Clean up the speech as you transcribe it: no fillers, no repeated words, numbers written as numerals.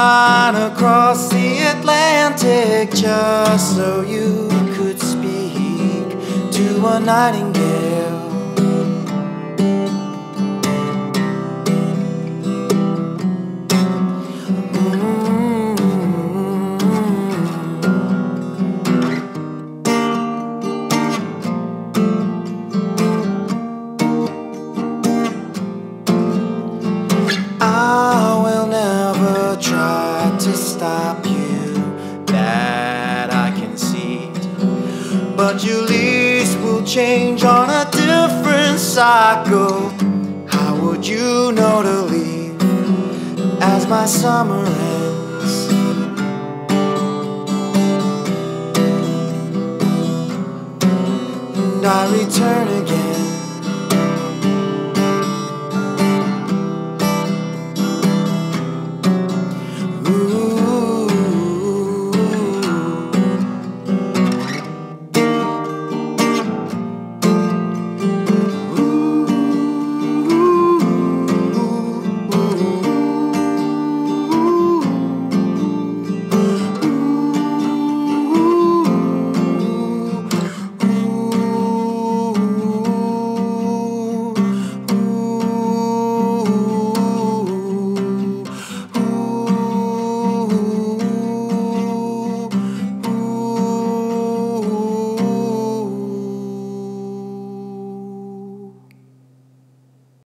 line across the Atlantic just so you could speak to a nightingale. I will never try to stop you, that I can see. But your lease will change on a different cycle. How would you know to leave as my summer ends? And I return again.